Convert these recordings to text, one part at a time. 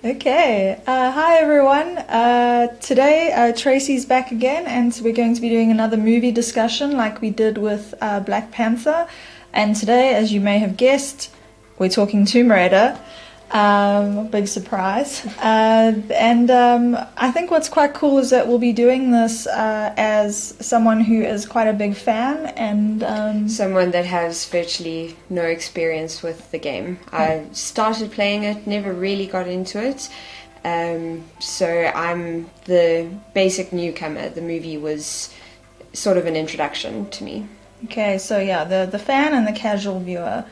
Okay, hi everyone. Today Tracy's back again, and we're going to be doing another movie discussion like we did with Black Panther. And today, as you may have guessed, we're talking Tomb Raider. Big surprise. I think what's quite cool is that we'll be doing this as someone who is quite a big fan and someone that has virtually no experience with the game. I started playing it, never really got into it. So I'm the basic newcomer. The movie was sort of an introduction to me. Okay, so yeah, the fan and the casual viewer.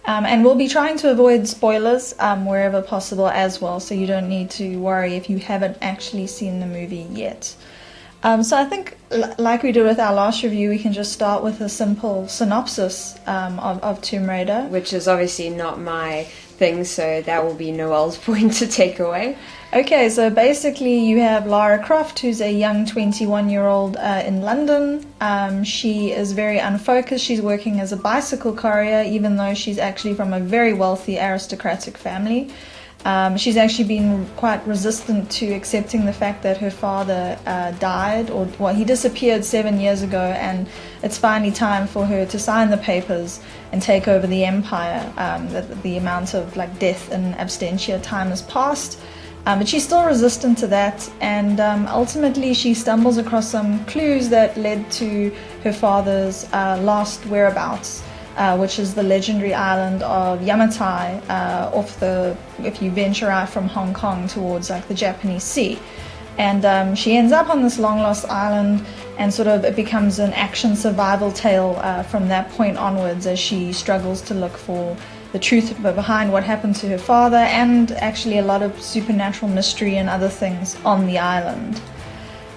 And we'll be trying to avoid spoilers wherever possible as well, so you don't need to worry if you haven't actually seen the movie yet. So I think, like we did with our last review, we can just start with a simple synopsis of Tomb Raider. Which is obviously not my thing, so that will be Noelle's point to take away. Okay, so basically you have Lara Croft, who's a young 21-year-old in London. She is very unfocused. She's working as a bicycle courier, even though she's actually from a very wealthy aristocratic family. She's actually been quite resistant to accepting the fact that her father died, or well, he disappeared 7 years ago, and it's finally time for her to sign the papers and take over the empire. That the amount of like death and absentia time has passed. But she's still resistant to that, and ultimately she stumbles across some clues that led to her father's last whereabouts, which is the legendary island of Yamatai, if you venture out from Hong Kong towards like the Japanese Sea. And she ends up on this long lost island, and sort of it becomes an action survival tale from that point onwards, as she struggles to look for the truth behind what happened to her father, and actually a lot of supernatural mystery and other things on the island.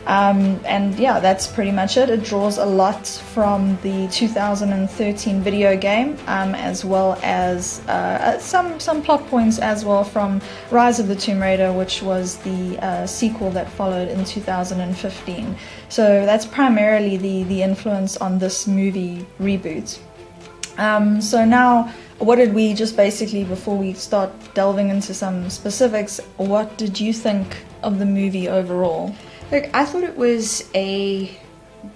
And yeah, that's pretty much it. It draws a lot from the 2013 video game, as well as some plot points as well from Rise of the Tomb Raider, which was the sequel that followed in 2015. So that's primarily the influence on this movie reboot. So now, what did we just basically, before we start delving into some specifics, what did you think of the movie overall? Look, I thought it was a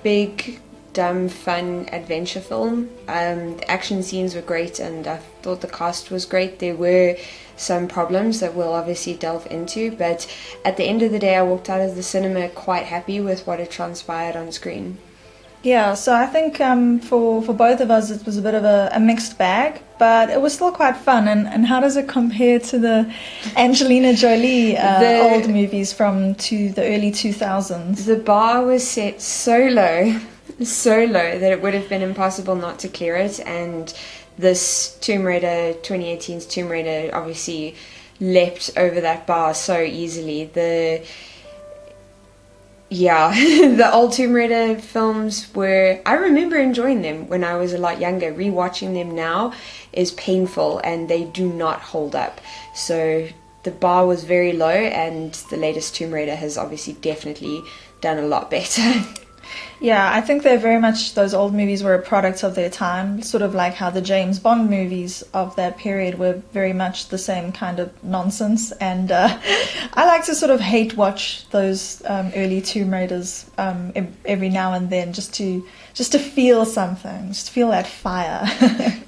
big, dumb, fun adventure film. The action scenes were great, and I thought the cast was great. There were some problems that we'll obviously delve into, but at the end of the day, I walked out of the cinema quite happy with what had transpired on screen. Yeah, so I think for both of us it was a bit of a mixed bag, but it was still quite fun. And how does it compare to the Angelina Jolie old movies from the early 2000s? The bar was set so low that it would have been impossible not to clear it, and this Tomb Raider, 2018's Tomb Raider, obviously leapt over that bar so easily. The old Tomb Raider films I remember enjoying them when I was a lot younger. Rewatching them now is painful, and they do not hold up. So the bar was very low, and the latest Tomb Raider has obviously definitely done a lot better. Yeah, I think they're very much, those old movies were a product of their time, sort of like how the James Bond movies of that period were very much the same kind of nonsense. And I like to sort of hate watch those early Tomb Raiders every now and then, just to feel something, just feel that fire.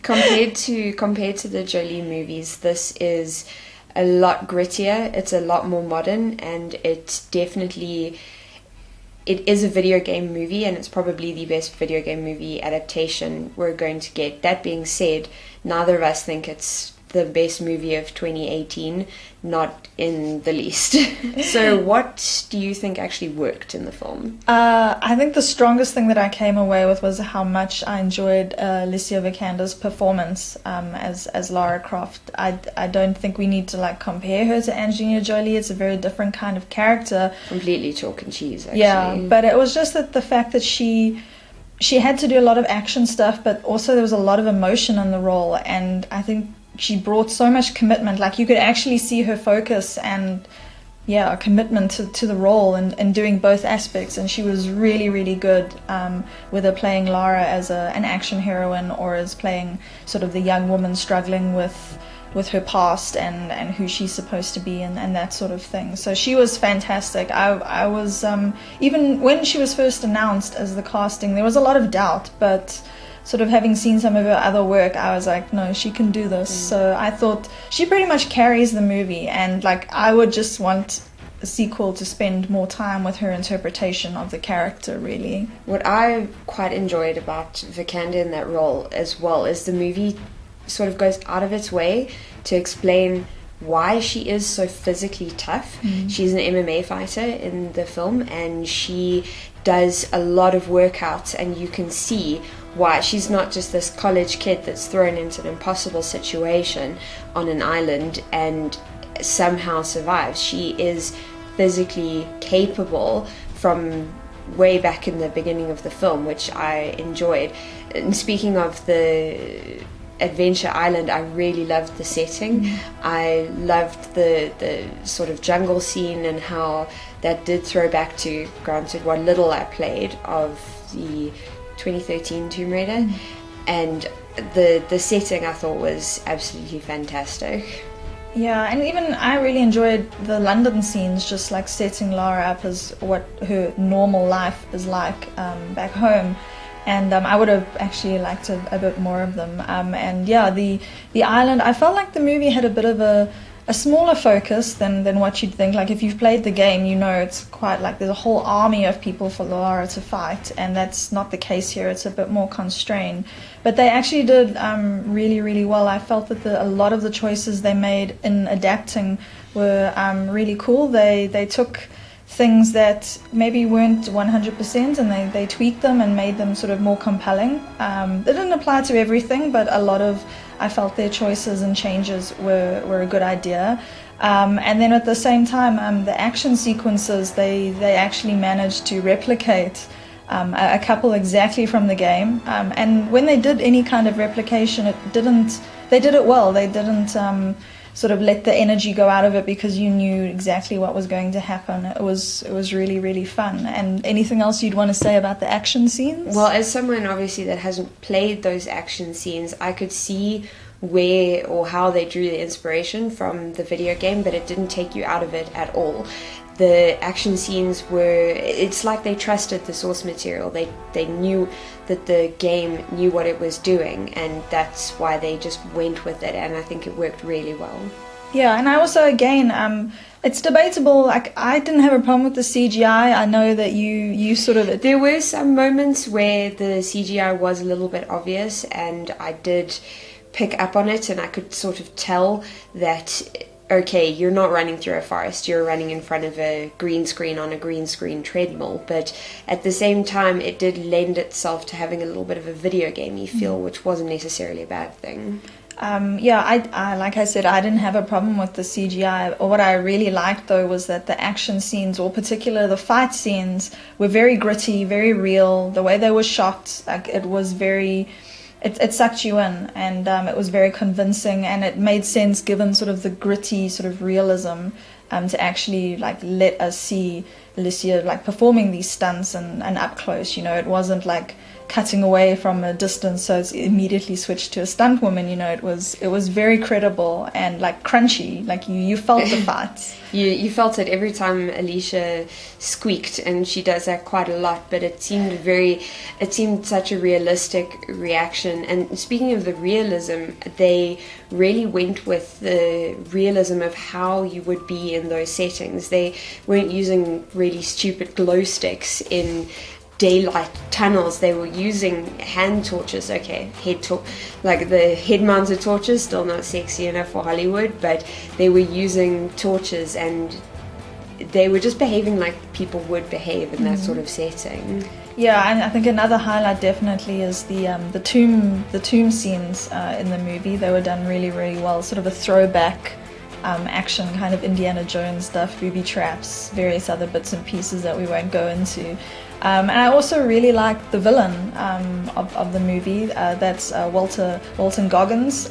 Compared to the Jolie movies, this is a lot grittier. It's a lot more modern, and it is a video game movie, and it's probably the best video game movie adaptation we're going to get. That being said, neither of us think it's the best movie of 2018, not in the least. So what do you think actually worked in the film? I think the strongest thing that I came away with was how much I enjoyed Alicia Vikander's performance as Lara Croft. I don't think we need to like compare her to Angelina Jolie. It's a very different kind of character. Completely chalk and cheese, actually. Yeah, but it was just that the fact that she had to do a lot of action stuff, but also there was a lot of emotion in the role, and I think she brought so much commitment. Like, you could actually see her focus and a commitment to the role and doing both aspects, and she was really, really good, whether playing Lara as an action heroine or as playing sort of the young woman struggling with with her past and who she's supposed to be and that sort of thing. So she was fantastic. I was even when she was first announced as the casting, there was a lot of doubt, but sort of having seen some of her other work, I was like, no, she can do this. So I thought she pretty much carries the movie, and like I would just want a sequel to spend more time with her interpretation of the character, really. What I quite enjoyed about Vikander in that role as well is the movie sort of goes out of its way to explain why she is so physically tough. She's an MMA fighter in the film, and she does a lot of workouts, and you can see why she's not just this college kid that's thrown into an impossible situation on an island and somehow survives. She is physically capable from way back in the beginning of the film, which I enjoyed. And speaking of the Adventure Island, I really loved the setting. I loved the sort of jungle scene and how that did throw back to, granted, what little I played of the 2013 Tomb Raider, and the setting I thought was absolutely fantastic. Yeah, and even I really enjoyed the London scenes, just like setting Lara up as what her normal life is like back home. And I would have actually liked a bit more of them. And yeah, the island, I felt like the movie had a bit of a smaller focus than what you'd think. Like if you've played the game, you know it's quite like there's a whole army of people for Lara to fight, and that's not the case here. It's a bit more constrained. But they actually did really, really well. I felt that a lot of the choices they made in adapting were really cool. They took things that maybe weren't 100% and they tweaked them and made them sort of more compelling. They didn't apply to everything, but a lot of, I felt their choices and changes were a good idea. And then at the same time, the action sequences, they actually managed to replicate a couple exactly from the game. And when they did any kind of replication, they did it well. They didn't sort of let the energy go out of it because you knew exactly what was going to happen. It was really, really fun. And anything else you'd want to say about the action scenes? Well, as someone obviously that hasn't played those action scenes, I could see where or how they drew the inspiration from the video game, but it didn't take you out of it at all. The action scenes it's like they trusted the source material. They knew that the game knew what it was doing, and that's why they just went with it, and I think it worked really well. Yeah, and I also, again, it's debatable. Like, I didn't have a problem with the CGI. I know that you sort of... There were some moments where the CGI was a little bit obvious, and I did pick up on it, and I could sort of tell that... Okay, you're not running through a forest, you're running in front of a green screen on a green screen treadmill, but at the same time it did lend itself to having a little bit of a video gamey feel, which wasn't necessarily a bad thing. Yeah, I like I said, I didn't have a problem with the CGI. What I really liked though was that the action scenes, or particularly the fight scenes, were very gritty, very real. The way they were shot, like it was very... It sucked you in, and it was very convincing, and it made sense given sort of the gritty sort of realism to actually like let us see Alicia like performing these stunts and up close. You know, it wasn't like cutting away from a distance, so it's immediately switched to a stunt woman. You know, it was very credible and like crunchy. Like you felt the fights. You felt it every time Alicia squeaked, and she does that quite a lot, but it seemed such a realistic reaction. And speaking of the realism, they really went with the realism of how you would be in those settings. They weren't using really stupid glow sticks in daylight tunnels. They were using hand torches. Okay, like the head mounted torches, still not sexy enough for Hollywood, but they were using torches, and they were just behaving like people would behave in that sort of setting. Yeah, and I think another highlight definitely is the tomb scenes in the movie. They were done really, really well. Sort of a throwback action kind of Indiana Jones stuff, booby traps, various other bits and pieces that we won't go into. And I also really liked the villain of the movie. That's Walton Goggins,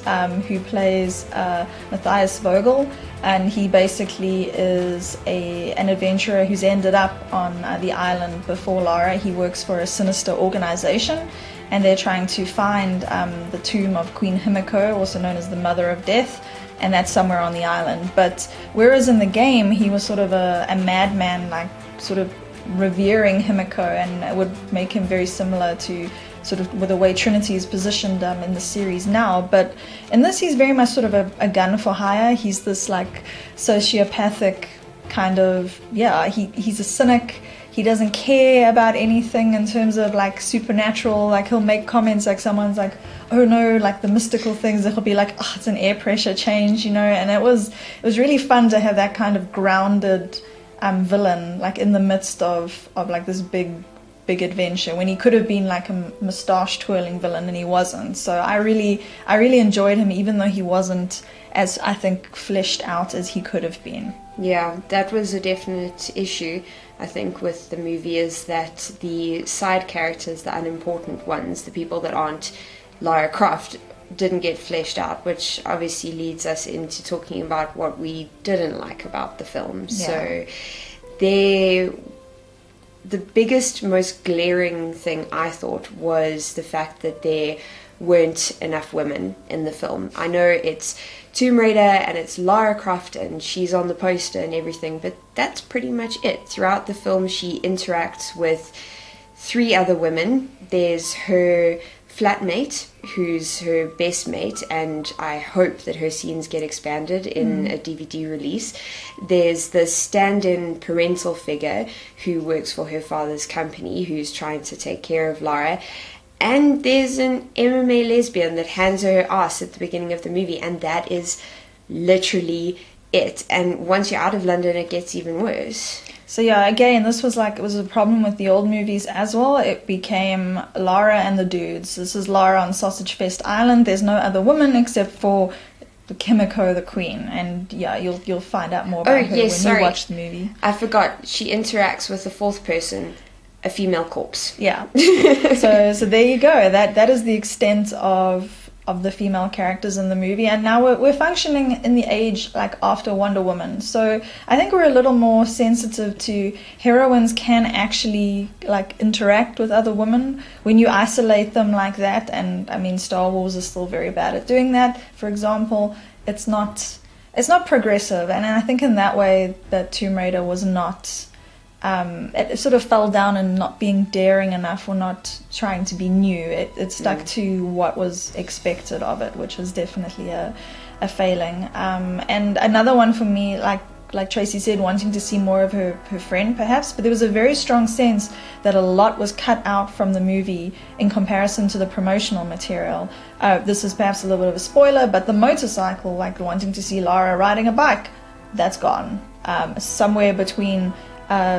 who plays Matthias Vogel, and he basically is an adventurer who's ended up on the island before Lara. He works for a sinister organization, and they're trying to find the tomb of Queen Himiko, also known as the Mother of Death, and that's somewhere on the island. But whereas in the game he was sort of a madman, like sort of revering Himiko, and it would make him very similar to sort of with the way Trinity is positioned in the series now. But in this he's very much sort of a gun for hire. He's this like sociopathic kind of, he's a cynic. He doesn't care about anything in terms of like supernatural. Like he'll make comments like someone's like, oh no, like the mystical things, he'll be like, oh, it's an air pressure change, and it was really fun to have that kind of grounded villain like in the midst of like this big adventure, when he could have been like a moustache twirling villain, and he wasn't. So I really enjoyed him, even though he wasn't as, I think, fleshed out as he could have been. Yeah, that was a definite issue, I think, with the movie, is that the side characters, the unimportant ones, the people that aren't Lara Croft, didn't get fleshed out, which obviously leads us into talking about what we didn't like about the film. Yeah. So the biggest, most glaring thing I thought was the fact that there weren't enough women in the film. I know it's Tomb Raider and it's Lara Croft and she's on the poster and everything, but that's pretty much it. Throughout the film she interacts with 3 other women. There's her flatmate, who's her best mate, and I hope that her scenes get expanded in a DVD release. There's the stand-in parental figure who works for her father's company, who's trying to take care of Lara. And there's an MMA lesbian that hands her ass at the beginning of the movie, and that is literally it. And once you're out of London, it gets even worse. So yeah, again, this was like, it was a problem with the old movies as well. It became Lara and the dudes. This is Lara on Sausage Fest Island. There's no other woman except for the Kimiko, the queen. And yeah, you'll find out more about her when you watch the movie. I forgot, she interacts with the 4th person, a female corpse. Yeah. so there you go. That is the extent of the female characters in the movie, and now we're functioning in the age like after Wonder Woman, so I think we're a little more sensitive to heroines can actually like interact with other women when you isolate them like that. And I mean, Star Wars is still very bad at doing that, for example. It's not progressive, and I think in that way that Tomb Raider was not it sort of fell down in not being daring enough or not trying to be new. It stuck to what was expected of it, which was definitely a failing. And another one for me, like Tracy said, wanting to see more of her friend perhaps, but there was a very strong sense that a lot was cut out from the movie in comparison to the promotional material. This is perhaps a little bit of a spoiler, but the motorcycle, like wanting to see Lara riding a bike, that's gone. Somewhere between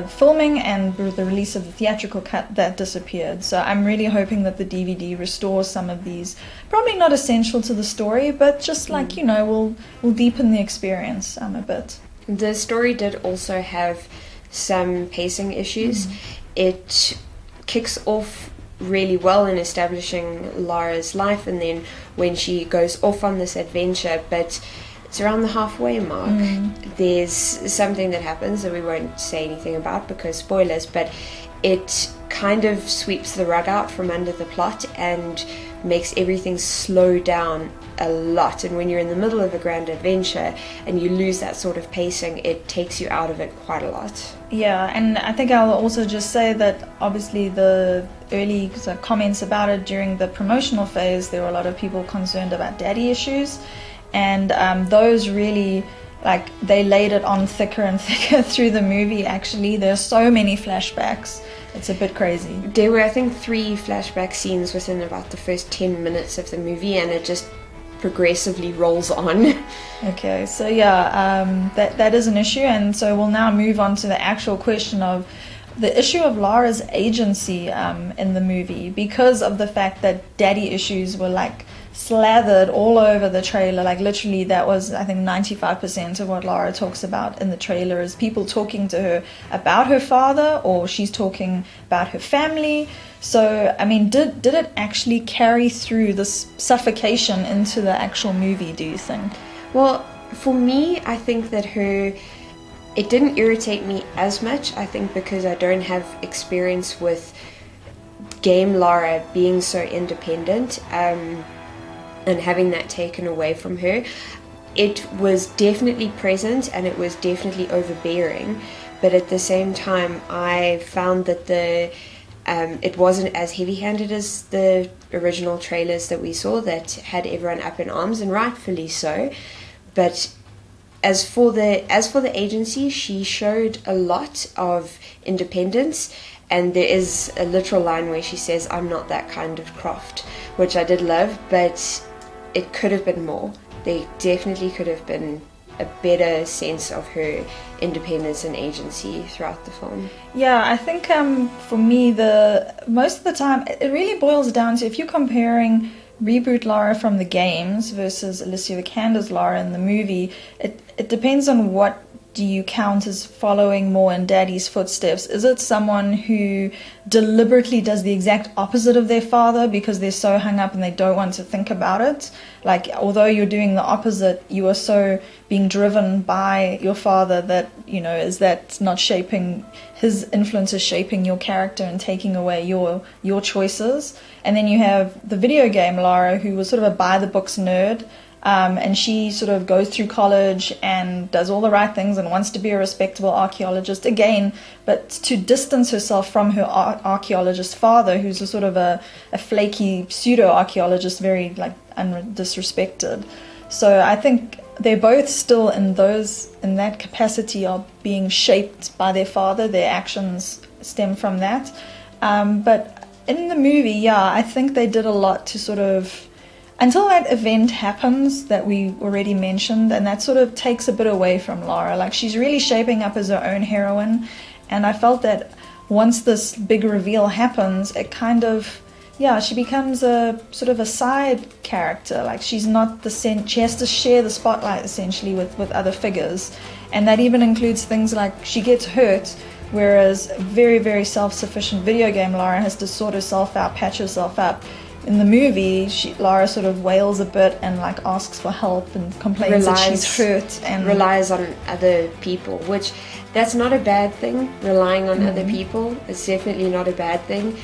filming and the release of the theatrical cut, that disappeared. So I'm really hoping that the DVD restores some of these, probably not essential to the story, but just like, will deepen the experience a bit. The story did also have some pacing issues. It kicks off really well in establishing Lara's life, and then when she goes off on this adventure, but it's around the halfway mark, there's something that happens that we won't say anything about because spoilers, but it kind of sweeps the rug out from under the plot and makes everything slow down a lot. And when you're in the middle of a grand adventure and you lose that sort of pacing, it takes you out of it quite a lot. Yeah, and I think I'll also just say that obviously the early comments about it during the promotional phase, there were a lot of people concerned about daddy issues. And those really, like, they laid it on thicker and thicker through the movie, actually. There's so many flashbacks. It's a bit crazy. There were, I think, 3 flashback scenes within about the first 10 minutes of the movie, and it just progressively rolls on. Okay, so yeah, that is an issue. And so we'll now move on to the actual question of the issue of Lara's agency in the movie, because of the fact that daddy issues were, like, slathered all over the trailer. Like literally that was, I think, 95% of what Lara talks about in the trailer is people talking to her about her father, or she's talking about her family. So I mean, did it actually carry through this suffocation into the actual movie, do you think? Well, for me, I think that it didn't irritate me as much, I think, because I don't have experience with game Lara being so independent, and having that taken away from her, it was definitely present and it was definitely overbearing. But at the same time, I found that it wasn't as heavy-handed as the original trailers that we saw that had everyone up in arms, and rightfully so. But as for the agency, she showed a lot of independence, and there is a literal line where she says, "I'm not that kind of Croft," which I did love, but it could have been more. There definitely could have been a better sense of her independence and agency throughout the film. Yeah, I think for me, most of the time, it really boils down to, if you're comparing reboot Lara from the games versus Alicia Vikander's Lara in the movie, it depends on what do you count as following more in Daddy's footsteps. Is it someone who deliberately does the exact opposite of their father because they're so hung up and they don't want to think about it? Like, although you're doing the opposite, you are so being driven by your father that, is that not shaping, his influence is shaping your character and taking away your choices? And then you have the video game Lara, who was sort of a by-the-books nerd, and she sort of goes through college and does all the right things and wants to be a respectable archaeologist again, but to distance herself from her archaeologist father, who's a sort of a flaky pseudo-archaeologist, very disrespected. So I think they're both still in that capacity of being shaped by their father. Their actions stem from that. But in the movie, I think they did a lot to sort of, until that event happens that we already mentioned, and that sort of takes a bit away from Lara. Like, she's really shaping up as her own heroine, and I felt that once this big reveal happens, it kind of, she becomes a sort of a side character. Like, she's not she has to share the spotlight essentially with other figures, and that even includes things like she gets hurt, whereas very, very self-sufficient video game Lara has to sort herself out, patch herself up. In the movie, Lara sort of wails a bit and asks for help and complains that she's hurt and relies on other people, which that's not a bad thing. Relying on other people is definitely not a bad thing.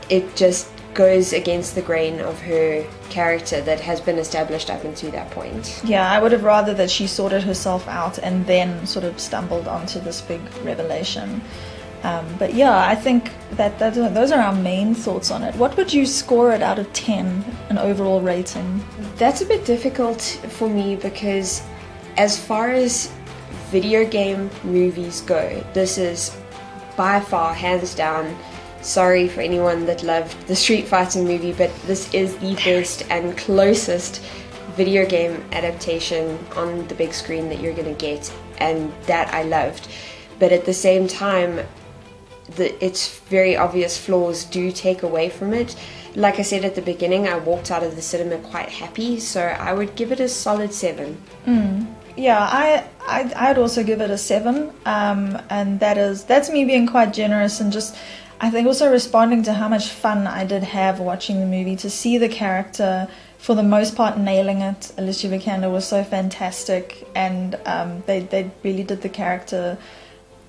It just goes against the grain of her character that has been established up until that point. Yeah, I would have rather that she sorted herself out and then sort of stumbled onto this big revelation. But I think that those are our main thoughts on it. What would you score it out of 10, an overall rating? That's a bit difficult for me because as far as video game movies go, this is by far, hands down, sorry for anyone that loved the Street Fighting movie, but this is the best and closest video game adaptation on the big screen that you're going to get, and that I loved. But at the same time, its very obvious flaws do take away from it. Like I said at the beginning, I walked out of the cinema quite happy, so I would give it a solid 7. Yeah, I'd also give it a 7, and that's me being quite generous, and just, I think, also responding to how much fun I did have watching the movie, to see the character for the most part nailing it. Alicia Vikander was so fantastic, and they really did the character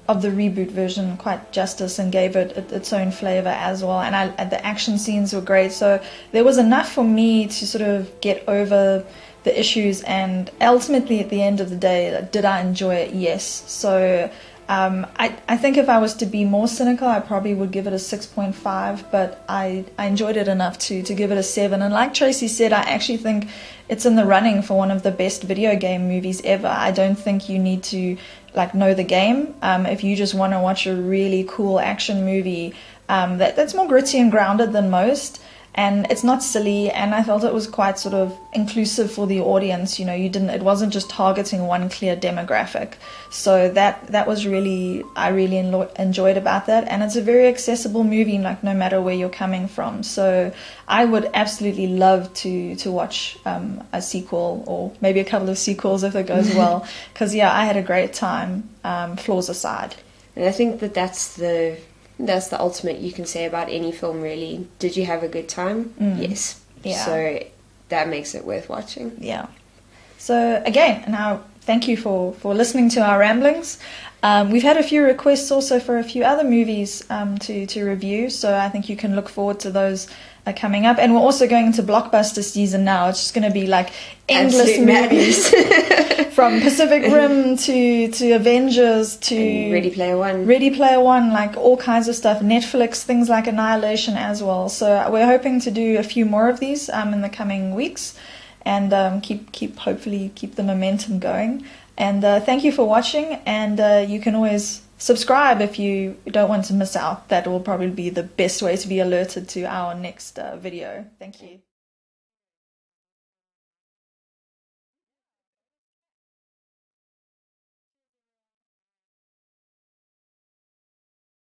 of the reboot version quite justice and gave it its own flavor as well. And the action scenes were great, so there was enough for me to sort of get over the issues, and ultimately at the end of the day, did I enjoy it? Yes. So I think if I was to be more cynical, I probably would give it a 6.5, but I enjoyed it enough to give it a 7. And like Tracy said, I actually think it's in the running for one of the best video game movies ever. I don't think you need to know the game. If you just want to watch a really cool action movie that's more gritty and grounded than most, and it's not silly, and I felt it was quite sort of inclusive for the audience. It wasn't just targeting one clear demographic. So that was really, I really enjoyed about that, and it's a very accessible movie, no matter where you're coming from. So I would absolutely love to watch a sequel, or maybe a couple of sequels if it goes well, because I had a great time, flaws aside. And I think that's the ultimate you can say about any film, really. Did you have a good time? Yes. Yeah. So that makes it worth watching. Yeah. So again, now thank you for listening to our ramblings. We've had a few requests also for a few other movies to review, so I think you can look forward to those coming up. And we're also going into blockbuster season now. It's just going to be like endless movies from Pacific Rim to Avengers to and Ready Player One. Ready Player One, like all kinds of stuff. Netflix, things like Annihilation as well. So we're hoping to do a few more of these in the coming weeks, and hopefully keep the momentum going. And thank you for watching, and you can always subscribe if you don't want to miss out. That will probably be the best way to be alerted to our next video. Thank you.